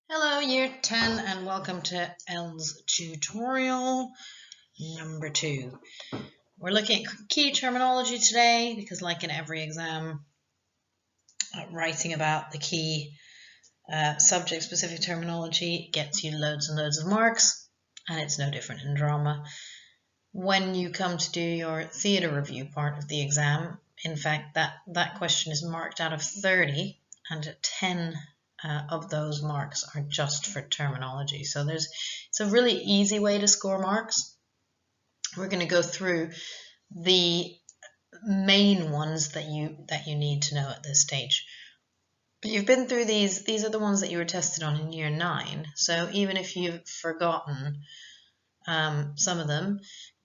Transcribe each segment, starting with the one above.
Hello, Year 10, and welcome to Elle's tutorial number 2. We're looking at key terminology today because, like in every exam, writing about the key subject-specific terminology gets you loads and loads of marks, and it's no different in drama. When you come to do your theatre review part of the exam, in fact, that question is marked out of 30, and 10 of those marks are just for terminology. So it's a really easy way to score marks. We're going to go through the main ones that you need to know at this stage. But you've been through these are the ones that you were tested on in year 9. So even if you've forgotten some of them,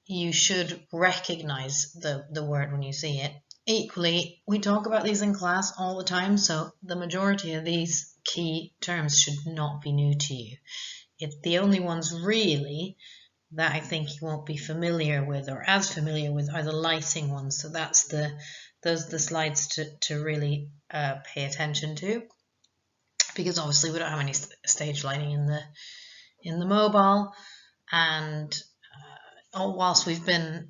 you should recognize the word when you see it. Equally, we talk about these in class all the time, so the majority of these key terms should not be new to you. It's the only ones really that I think you won't be familiar with or as familiar with are the lighting ones. So that's the slides to really pay attention to, because obviously we don't have any stage lighting in the mobile, and whilst we've been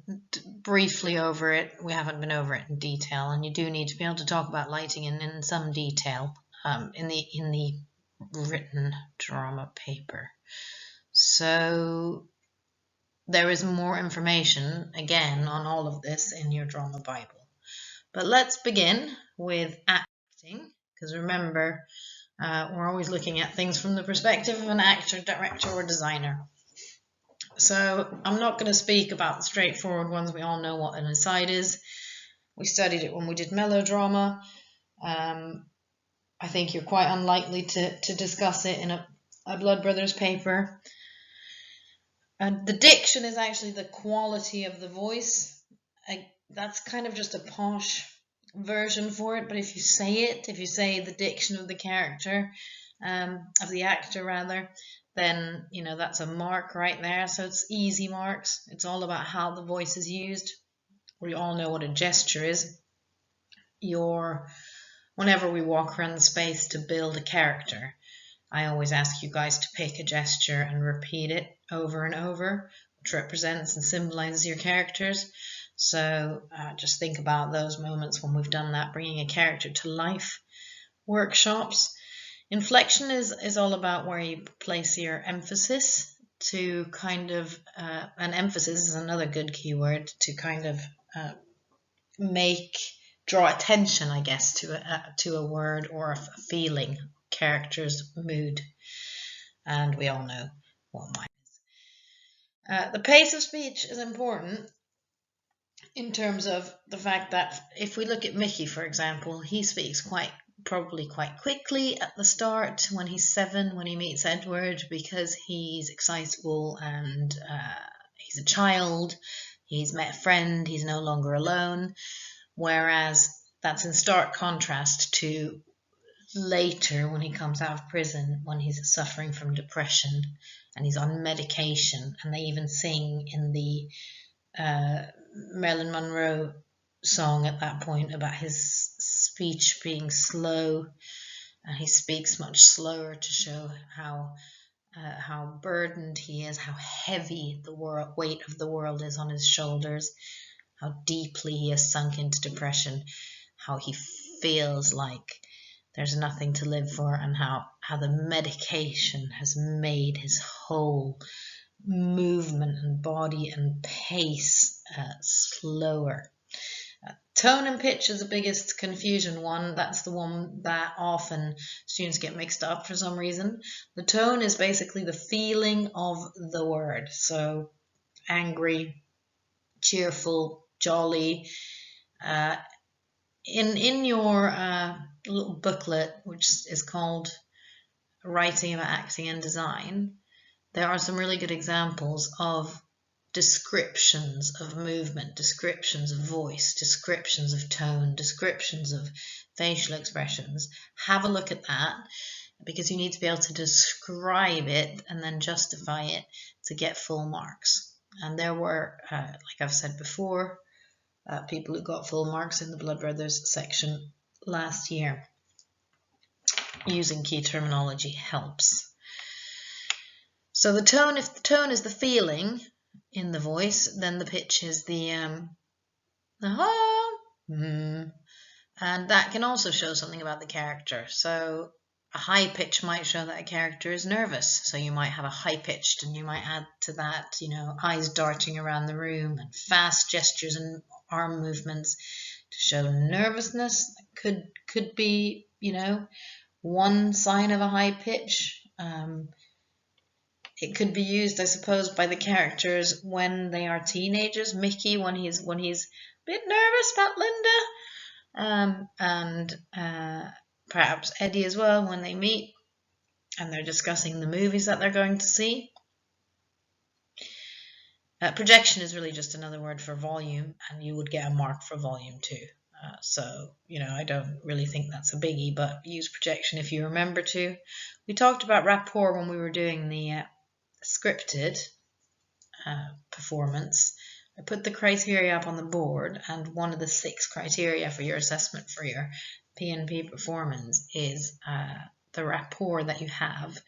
briefly over it, we haven't been over it in detail, and you do need to be able to talk about lighting in some detail in the written drama paper. So there is more information, again, on all of this in your drama Bible. But let's begin with acting, because remember, we're always looking at things from the perspective of an actor, director, or designer. So I'm not going to speak about the straightforward ones. We all know what an aside is. We studied it when we did melodrama. I think you're quite unlikely to discuss it in a Blood Brothers paper. And the diction is actually the quality of the voice. That's kind of just a posh version for it, but if you say the diction of the character, of the actor rather, then that's a mark right there. So it's easy marks. It's all about how the voice is used. We all know what a gesture is. Whenever we walk around the space to build a character, I always ask you guys to pick a gesture and repeat it over and over, which represents and symbolizes your characters. So just think about those moments when we've done that, bringing a character to life. Workshops. Inflection is all about where you place your emphasis to kind of, and emphasis is another good keyword to kind of draw attention, I guess, to a word or a feeling, character's mood, and we all know what mine is. The pace of speech is important in terms of the fact that if we look at Mickey, for example, he speaks probably quite quickly at the start when he's 7, when he meets Edward, because he's excitable and he's a child, he's met a friend, he's no longer alone. Whereas that's in stark contrast to later when he comes out of prison, when he's suffering from depression and he's on medication, and they even sing in the Marilyn Monroe song at that point about his speech being slow, and he speaks much slower to show how burdened he is, how heavy the weight of the world is on his shoulders, how deeply he has sunk into depression, how he feels like there's nothing to live for, and how the medication has made his whole movement and body and pace slower. Tone and pitch is the biggest confusion one. That's the one that often students get mixed up for some reason. The tone is basically the feeling of the word. So angry, cheerful, jolly. In your little booklet, which is called Writing About Acting and Design, there are some really good examples of descriptions of movement, descriptions of voice, descriptions of tone, descriptions of facial expressions. Have a look at that, because you need to be able to describe it and then justify it to get full marks. And there were, like I've said before, people who got full marks in the Blood Brothers section last year. Using key terminology helps. So the tone, if the tone is the feeling in the voice, then the pitch is the and that can also show something about the character. So a high pitch might show that a character is nervous. So you might have a high pitched, and you might add to that, eyes darting around the room and fast gestures and arm movements to show nervousness. Could be, one sign of a high pitch. It could be used, I suppose, by the characters when they are teenagers. Mickey, when he's a bit nervous about Linda, and perhaps Eddie as well, when they meet and they're discussing the movies that they're going to see. Projection is really just another word for volume, and you would get a mark for volume too. So, I don't really think that's a biggie, but use projection if you remember to. We talked about rapport when we were doing the scripted performance. I put the criteria up on the board, and one of the 6 criteria for your assessment for your P&P performance is the rapport that you have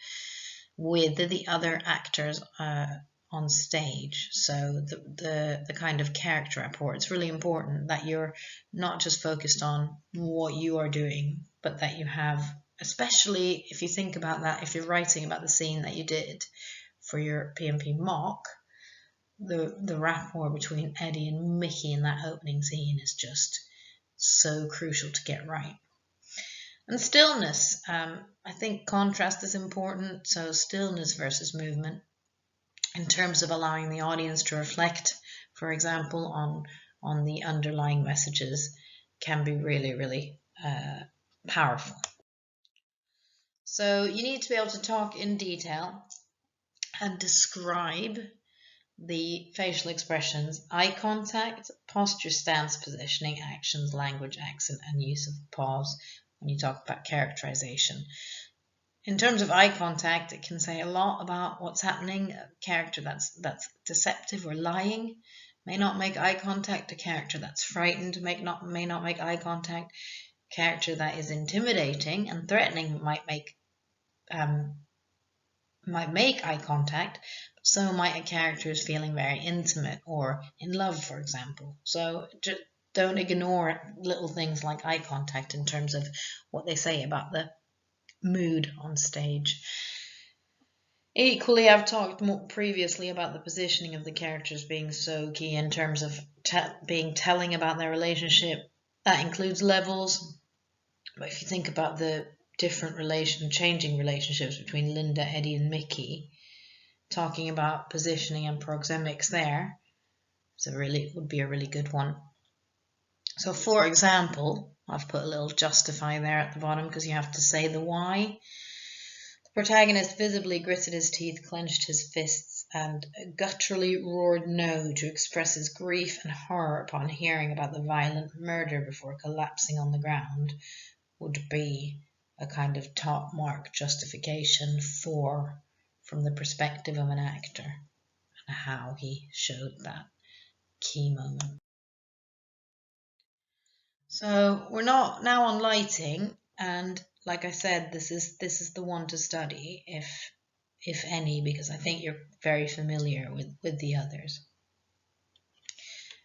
with the other actors on stage. So the kind of character rapport. It's really important that you're not just focused on what you are doing, but that you have, especially if you think about that, if you're writing about the scene that you did for your P&P mock, the rapport between Eddie and Mickey in that opening scene is just so crucial to get right. And stillness, I think contrast is important. So stillness versus movement, in terms of allowing the audience to reflect, for example, on the underlying messages, can be really, really powerful. So you need to be able to talk in detail and describe the facial expressions, eye contact, posture, stance, positioning, actions, language, accent, and use of pause when you talk about characterization. In terms of eye contact, it can say a lot about what's happening. A character that's deceptive or lying may not make eye contact. A character that's frightened may not make eye contact. A character that is intimidating and threatening might make eye contact. But so might a character who's feeling very intimate or in love, for example. So just don't ignore little things like eye contact in terms of what they say about the mood on stage. Equally, I've talked more previously about the positioning of the characters being so key in terms of being telling about their relationship. That includes levels, but if you think about the different changing relationships between Linda, Eddie, and Mickey, talking about positioning and proxemics there would be a really good one. So, for example, I've put a little justify there at the bottom because you have to say the why. The protagonist visibly gritted his teeth, clenched his fists, and gutturally roared no to express his grief and horror upon hearing about the violent murder before collapsing on the ground, would be a kind of top mark justification from the perspective of an actor and how he showed that key moment. So we're not now on lighting, and like I said, this is the one to study if any, because I think you're very familiar with the others.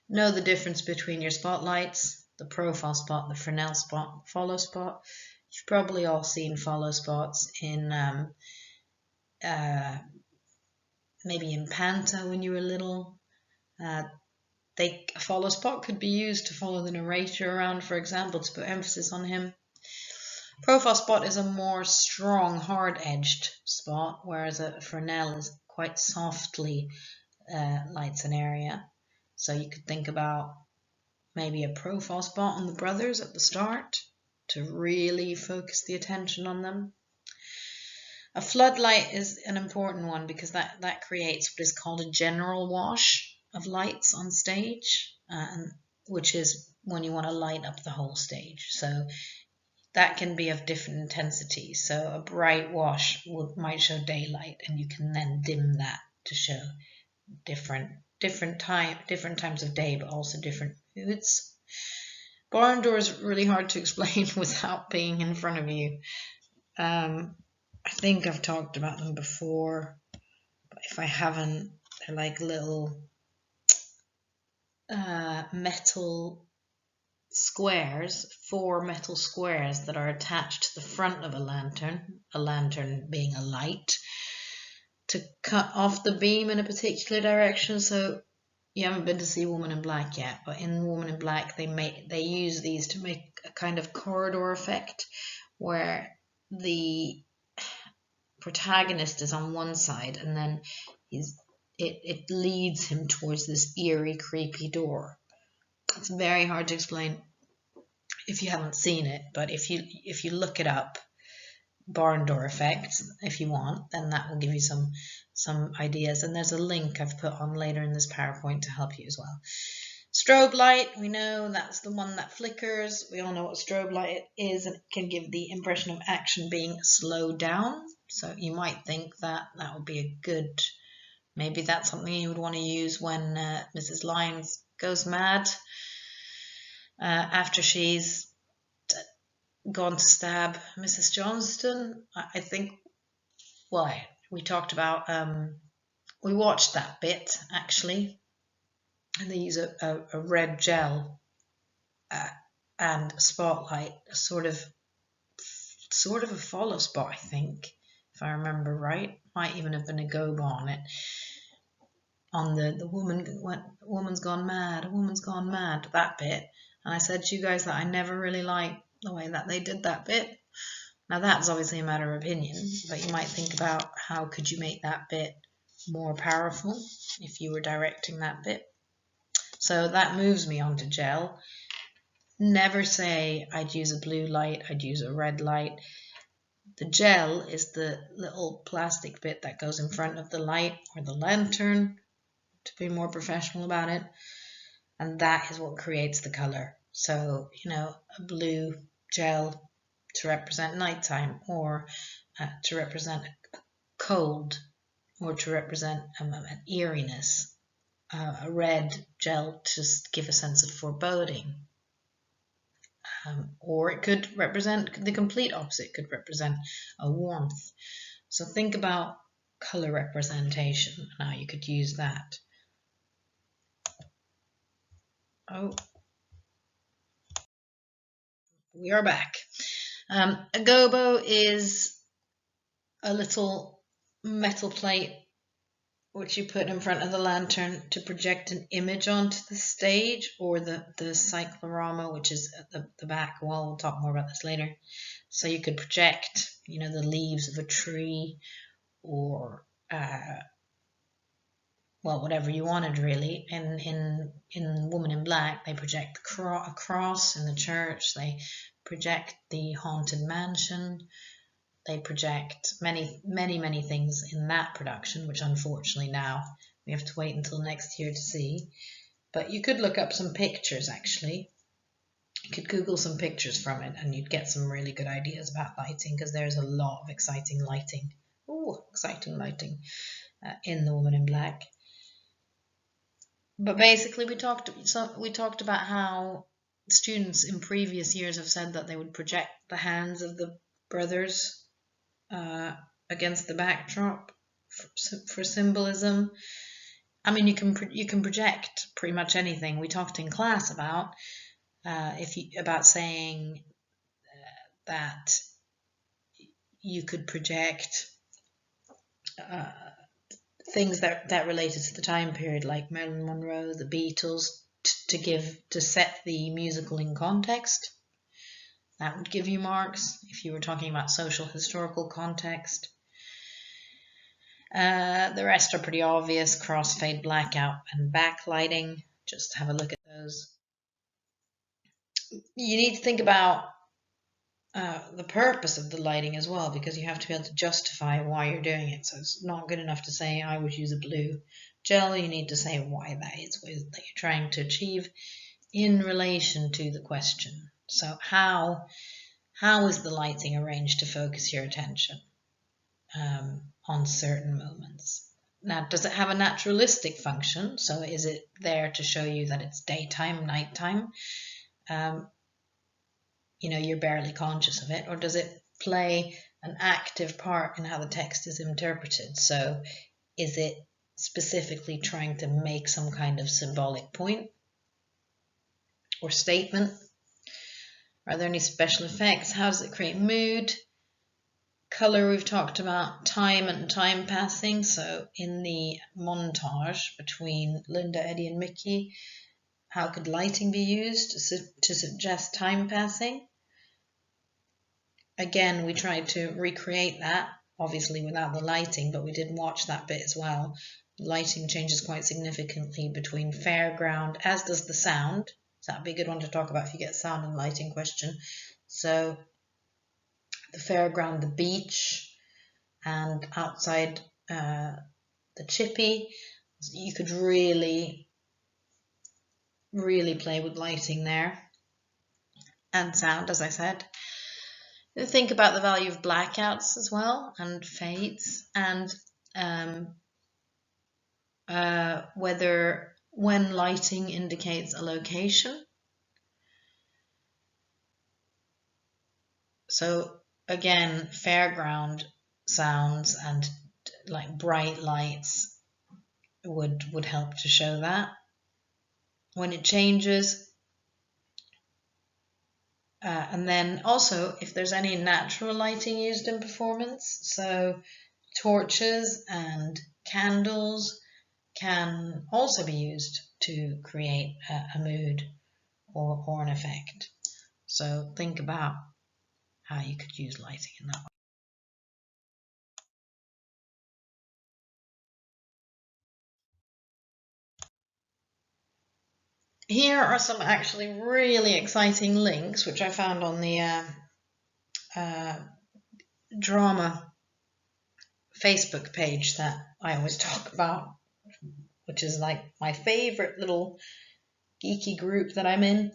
Know the difference between your spotlights, the profile spot, the Fresnel spot, follow spot. You've probably all seen follow spots in maybe in Panta when you were little. A follow spot could be used to follow the narrator around, for example, to put emphasis on him. Profile spot is a more strong, hard-edged spot, whereas a Fresnel is quite softly lights an area. So you could think about maybe a profile spot on the brothers at the start to really focus the attention on them. A floodlight is an important one because that creates what is called a general wash of lights on stage, which is when you want to light up the whole stage. So that can be of different intensities. So a bright wash might show daylight, and you can then dim that to show different times of day, but also different moods. Barn door is really hard to explain without being in front of you. I think I've talked about them before. if I haven't, they're like little metal squares, 4 metal squares that are attached to the front of a lantern being a light, to cut off the beam in a particular direction. So you haven't been to see Woman in Black yet, but in Woman in Black they use these to make a kind of corridor effect where the protagonist is on one side and then it leads him towards this eerie, creepy door. It's very hard to explain if you haven't seen it, but if you look it up, barn door effect, if you want, then that will give you some ideas. And there's a link I've put on later in this PowerPoint to help you as well. Strobe light, we know that's the one that flickers. We all know what strobe light is, and it can give the impression of action being slowed down. So you might think that that would be a good, maybe that's something you would want to use when Mrs. Lyons goes mad after she's gone to stab Mrs. Johnston. I think, well, we talked about, we watched that bit actually, and they use a red gel and a spotlight, sort of a follow spot, I think, if I remember right. Might even have been a gobe on it, on the woman's gone mad, that bit. And I said to you guys that I never really liked the way that they did that bit. Now that's obviously a matter of opinion, but you might think about how could you make that bit more powerful if you were directing that bit. So that moves me on to gel. Never say I'd use a blue light, I'd use a red light. The gel is the little plastic bit that goes in front of the light or the lantern, to be more professional about it, and that is what creates the color. So, you know, a blue gel to represent nighttime, or to represent cold, or to represent an eeriness. A red gel to give a sense of foreboding. Or it could represent the complete opposite, it could represent a warmth. So think about color representation and how you could use that. Oh, we are back. A gobo is a little metal plate which you put in front of the lantern to project an image onto the stage, or the cyclorama, which is at the back wall. We'll talk more about this later. So you could project, you know, the leaves of a tree, or well, whatever you wanted really. In Woman in Black, they project a cross in the church. They project the haunted mansion. They project many, many, many things in that production, which unfortunately now we have to wait until next year to see. But you could look up some pictures, actually. You could Google some pictures from it and you'd get some really good ideas about lighting, because there's a lot of exciting lighting. Oh, exciting lighting in The Woman in Black. But basically we talked about how students in previous years have said that they would project the hands of the brothers against the backdrop for symbolism. I mean, you can project pretty much anything. We talked in class about saying that you could project things that related to the time period, like Marilyn Monroe, the Beatles, to set the musical in context. That would give you marks if you were talking about social historical context. The rest are pretty obvious: crossfade, blackout, and backlighting. Just have a look at those. You need to think about the purpose of the lighting as well, because you have to be able to justify why you're doing it. So it's not good enough to say I would use a blue gel. You need to say why that is that you're trying to achieve in relation to the question. So how is the lighting arranged to focus your attention on certain moments? Now, does it have a naturalistic function? So is it there to show you that it's daytime, nighttime? You know, you're barely conscious of it. Or does it play an active part in how the text is interpreted? So is it specifically trying to make some kind of symbolic point or statement? Are there any special effects? How does it create mood? Color, we've talked about. Time and time passing. So in the montage between Linda, Eddie and Mickey, how could lighting be used to suggest time passing? Again, we tried to recreate that, obviously without the lighting, but we did watch that bit as well. Lighting changes quite significantly between fairground, as does the sound. So that'd be a good one to talk about if you get a sound and lighting question. So the fairground, the beach, and outside the chippy, you could really play with lighting there, and sound, as I said. Think about the value of blackouts as well, and fades, and whether when lighting indicates a location. So again, fairground sounds and like bright lights would help to show that. When it changes, and then also if there's any natural lighting used in performance, so torches and candles can also be used to create a mood or an effect. So think about how you could use lighting in that way. Here are some actually really exciting links which I found on the drama Facebook page that I always talk about, which is like my favorite little geeky group that I'm in.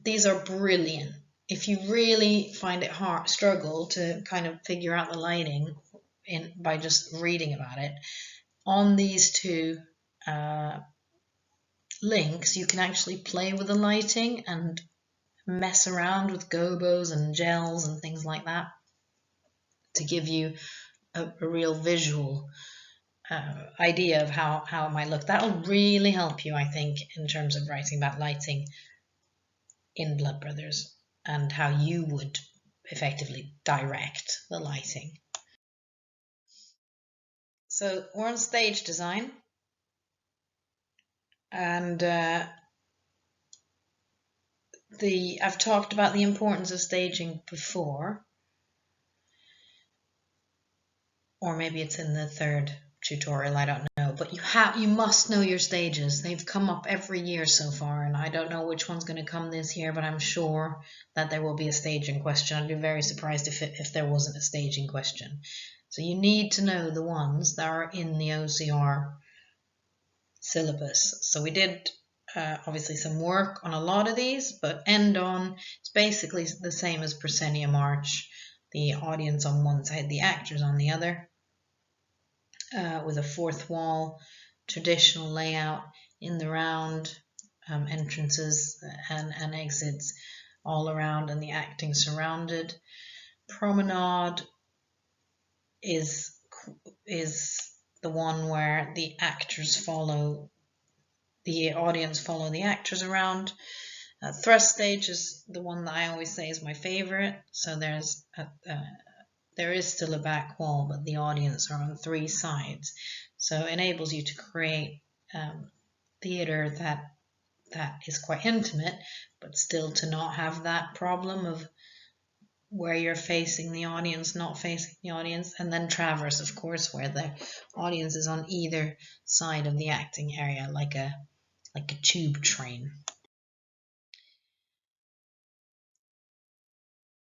These are brilliant. If you really find it struggle to kind of figure out the lighting by just reading about it, on these two links you can actually play with the lighting and mess around with gobos and gels and things like that to give you a real visual idea of how it might look. That'll really help you, I think, in terms of writing about lighting in Blood Brothers and how you would effectively direct the lighting. So we're on stage design, and I've talked about the importance of staging before, or maybe it's in the third tutorial, I don't know, but you must know your stages. They've come up every year so far, and I don't know which one's going to come this year, but I'm sure that there will be a staging question. I'd be very surprised if there wasn't a staging question. So you need to know the ones that are in the OCR syllabus. So we did obviously some work on a lot of these, but end on, it's basically the same as Proscenium March. The audience on one side, the actors on the other, with a fourth wall, traditional layout in the round, entrances and exits all around, and the acting surrounded. Promenade is the one where the actors follow the audience, follow the actors around. Thrust stage is the one that I always say is my favorite. So there is still a back wall, but the audience are on three sides. So it enables you to create theater that is quite intimate, but still to not have that problem of where you're facing the audience, not facing the audience. And then traverse, of course, where the audience is on either side of the acting area, like a tube train.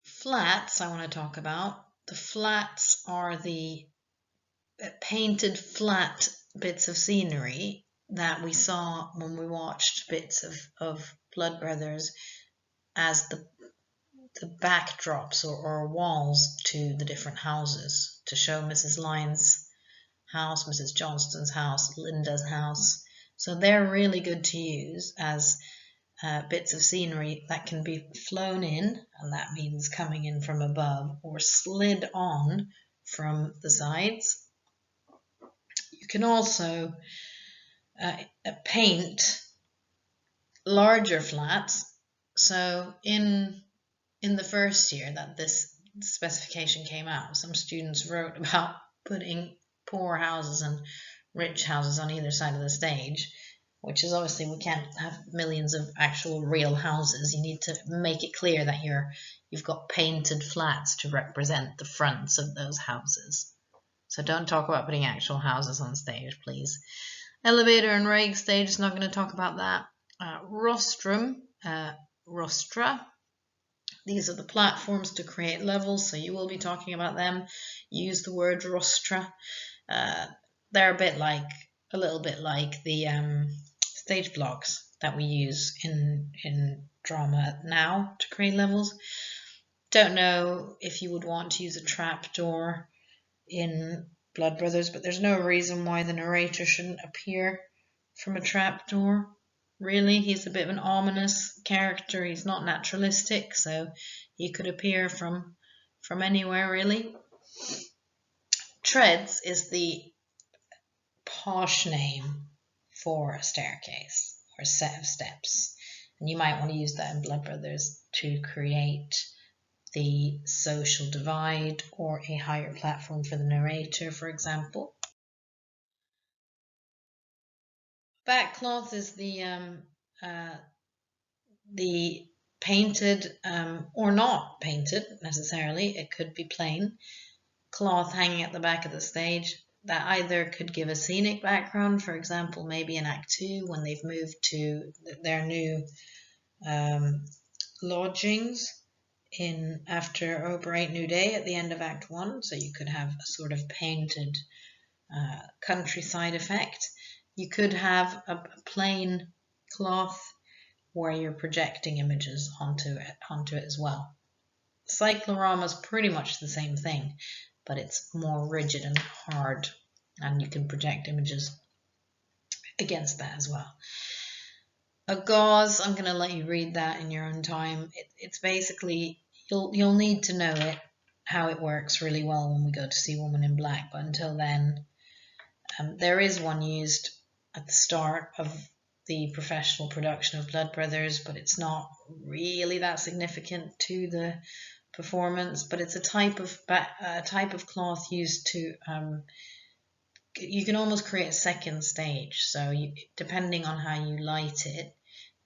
Flats I want to talk about. The flats are the painted flat bits of scenery that we saw when we watched bits of Blood Brothers as the backdrops or walls to the different houses, to show Mrs. Lyons' house, Mrs. Johnston's house, Linda's house. So they're really good to use as bits of scenery that can be flown in, and that means coming in from above, or slid on from the sides. You can also paint larger flats. So in the first year that this specification came out, some students wrote about putting poor houses and rich houses on either side of the stage, which is obviously, we can't have millions of actual real houses. You need to make it clear that you've got painted flats to represent the fronts of those houses. So don't talk about putting actual houses on stage, please. Elevator and rake stage is not going to talk about that. Rostrum, rostra. These are the platforms to create levels, so you will be talking about them. Use the word rostra. They're a little bit like the stage blocks that we use in drama now to create levels. Don't know if you would want to use a trapdoor in Blood Brothers, but there's no reason why the narrator shouldn't appear from a trapdoor. Really, he's a bit of an ominous character. He's not naturalistic, so he could appear from anywhere, really. Treads is the posh name for a staircase or a set of steps, and you might want to use that in Blood Brothers to create the social divide or a higher platform for the narrator, for example. Backcloth is the painted or not painted necessarily, it could be plain cloth hanging at the back of the stage that either could give a scenic background, for example, maybe in Act 2 when they've moved to their new lodgings after Operate New Day at the end of Act 1, so you could have a sort of painted countryside effect. You could have a plain cloth where you're projecting images onto it as well. Cyclorama is pretty much the same thing, but it's more rigid and hard, and you can project images against that as well. A gauze, I'm going to let you read that in your own time. It's basically, you'll need to know how it works really well when we go to see Woman in Black, but until then, there is one used at the start of the professional production of Blood Brothers, but it's not really that significant to the performance. But it's a type of cloth used to you can almost create a second stage. So depending on how you light it,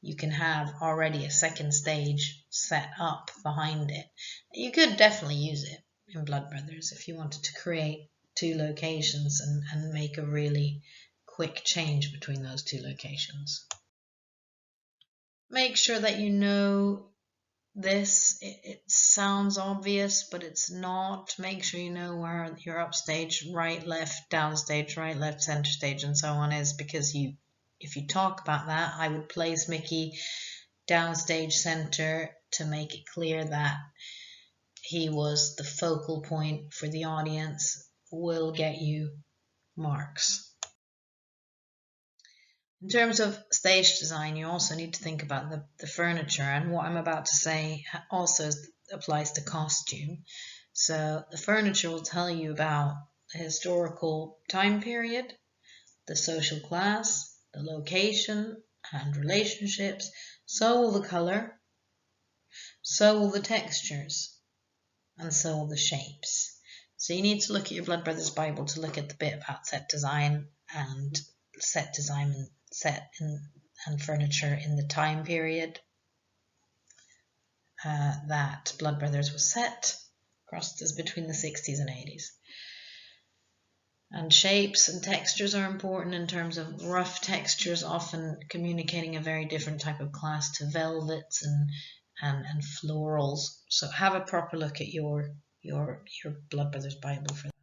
you can have already a second stage set up behind it. You could definitely use it in Blood Brothers if you wanted to create two locations and make a really quick change between those two locations. Make sure that you know this. It sounds obvious, but it's not. Make sure you know where your upstage, right, left, downstage, right, left, center stage, and so on is, because if you talk about that, I would place Mickey downstage center to make it clear that he was the focal point for the audience. Will get you marks. In terms of stage design, you also need to think about the furniture, and what I'm about to say also applies to costume. So the furniture will tell you about the historical time period, the social class, the location and relationships. So will the color, so will the textures, and so will the shapes. So you need to look at your Blood Brothers Bible to look at the bit about set design and furniture in the time period that Blood Brothers was set, across between the 60s and 80s. And shapes and textures are important in terms of rough textures, often communicating a very different type of class to velvets and florals. So have a proper look at your Blood Brothers Bible for that.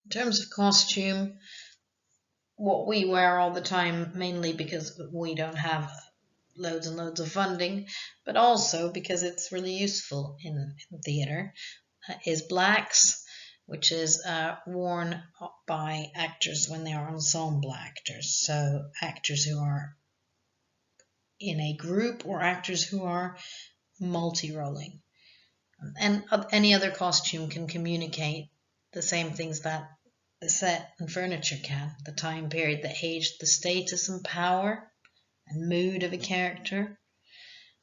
In terms of costume, what we wear all the time, mainly because we don't have loads and loads of funding, but also because it's really useful in theatre, is blacks, which is worn by actors when they are ensemble actors. So actors who are in a group or actors who are multi-rolling. And any other costume can communicate the same things that The set and furniture can, the time period, the age, the status and power and mood of a character,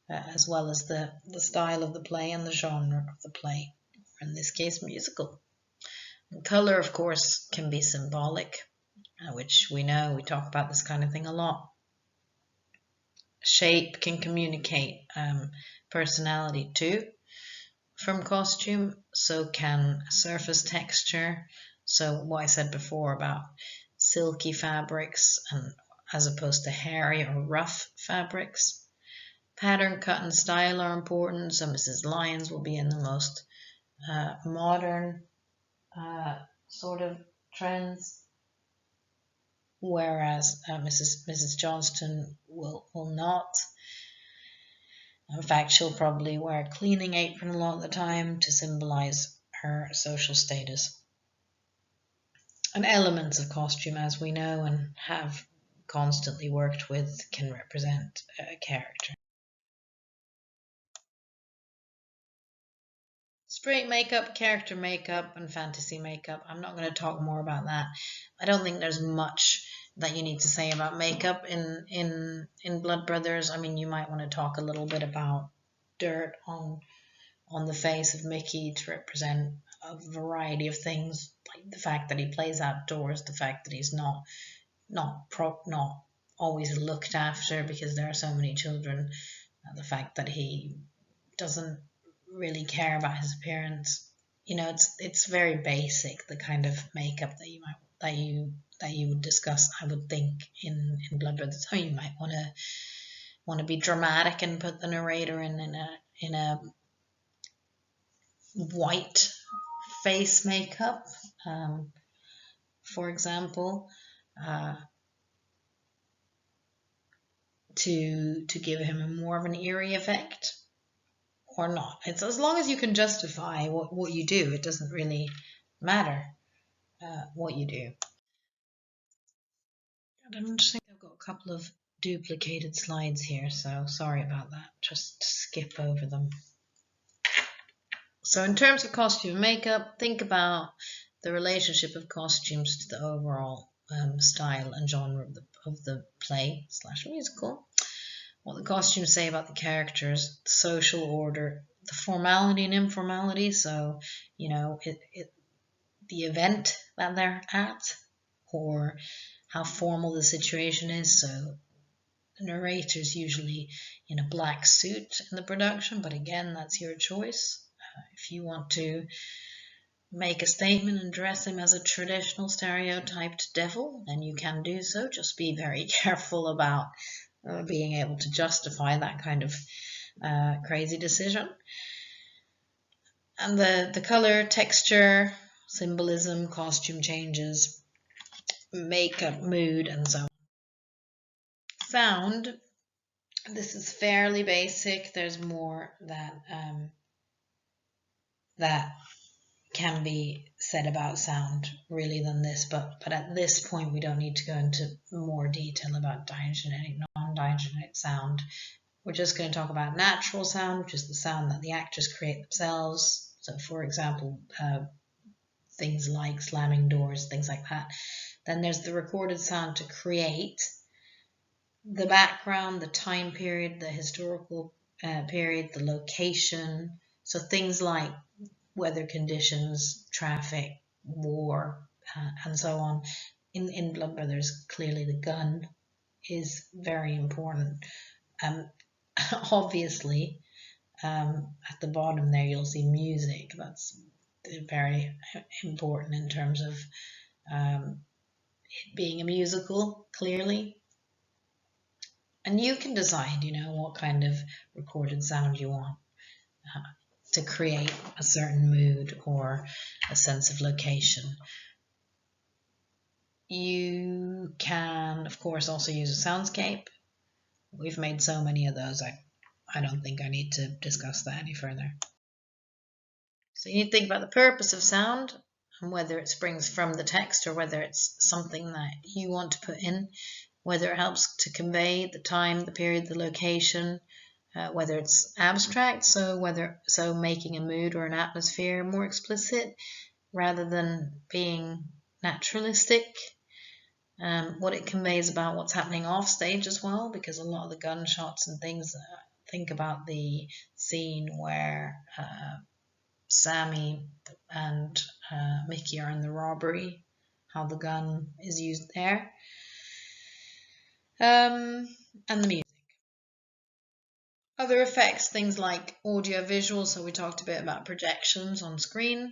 as well as the style of the play and the genre of the play, or in this case, musical. And color, of course, can be symbolic, which we know, we talk about this kind of thing a lot. Shape can communicate personality too from costume, so can surface texture. So what I said before about silky fabrics and as opposed to hairy or rough fabrics. Pattern, cut, and style are important. So Mrs. Lyons will be in the most modern sort of trends, whereas Mrs. Johnston will not. In fact, she'll probably wear a cleaning apron a lot of the time to symbolize her social status. And elements of costume, as we know and have constantly worked with, can represent a character. Straight makeup, character makeup, and fantasy makeup. I'm not going to talk more about that. I don't think there's much that you need to say about makeup in Blood Brothers. I mean, you might want to talk a little bit about dirt on the face of Mickey to represent a variety of things, like the fact that he plays outdoors, the fact that he's not always looked after because there are so many children, the fact that he doesn't really care about his appearance. You know, it's very basic, the kind of makeup that you would discuss, I would think, in Blood Brothers. So you might want to be dramatic and put the narrator in a white face makeup, for example, to give him a more of an eerie effect, or not. It's as long as you can justify what you do. It doesn't really matter what you do. I don't think I've got a couple of duplicated slides here, so sorry about that. Just skip over them. So in terms of costume and makeup, think about the relationship of costumes to the overall style and genre of the play / musical. What the costumes say about the characters, the social order, the formality and informality. So, you know, the event that they're at, or how formal the situation is. So the narrator's usually in a black suit in the production, but again, that's your choice. If you want to make a statement and dress him as a traditional stereotyped devil, then you can do so. Just be very careful about being able to justify that kind of crazy decision. And the color, texture, symbolism, costume changes, makeup, mood, and so on. Sound, this is fairly basic. There's more that can be said about sound really than this, but at this point we don't need to go into more detail about diagenetic, non-diagenetic sound. We're just going to talk about natural sound, which is the sound that the actors create themselves. So for example, things like slamming doors, things like that. Then there's the recorded sound to create the background, the time period, the historical period, the location. So things like weather conditions, traffic, war, and so on. In Blood Brothers, clearly the gun is very important. Obviously, at the bottom there you'll see music. That's very important in terms of it being a musical, clearly. And you can decide, you know, what kind of recorded sound you want to create a certain mood or a sense of location. You can, of course, also use a soundscape. We've made so many of those, I don't think I need to discuss that any further. So you need to think about the purpose of sound and whether it springs from the text or whether it's something that you want to put in, whether it helps to convey the time, the period, the location, whether it's abstract, so making a mood or an atmosphere more explicit rather than being naturalistic. What it conveys about what's happening off stage as well, because a lot of the gunshots and things, think about the scene where Sammy and Mickey are in the robbery, how the gun is used there, and the music. Other effects, things like audio visual, so we talked a bit about projections on screen.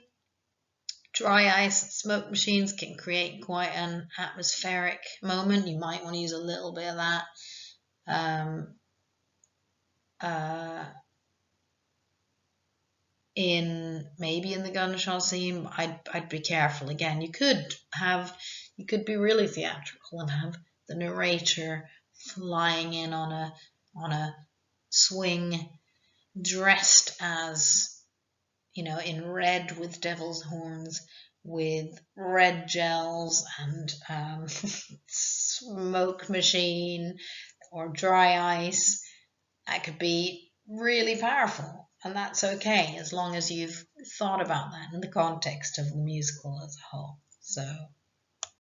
Dry ice and smoke machines can create quite an atmospheric moment. You might want to use a little bit of that. Maybe in the gunshot scene, I'd be careful. Again, you could be really theatrical and have the narrator flying in on a swing, dressed as, in red with devil's horns, with red gels and smoke machine or dry ice. That could be really powerful, and that's okay as long as you've thought about that in the context of the musical as a whole. So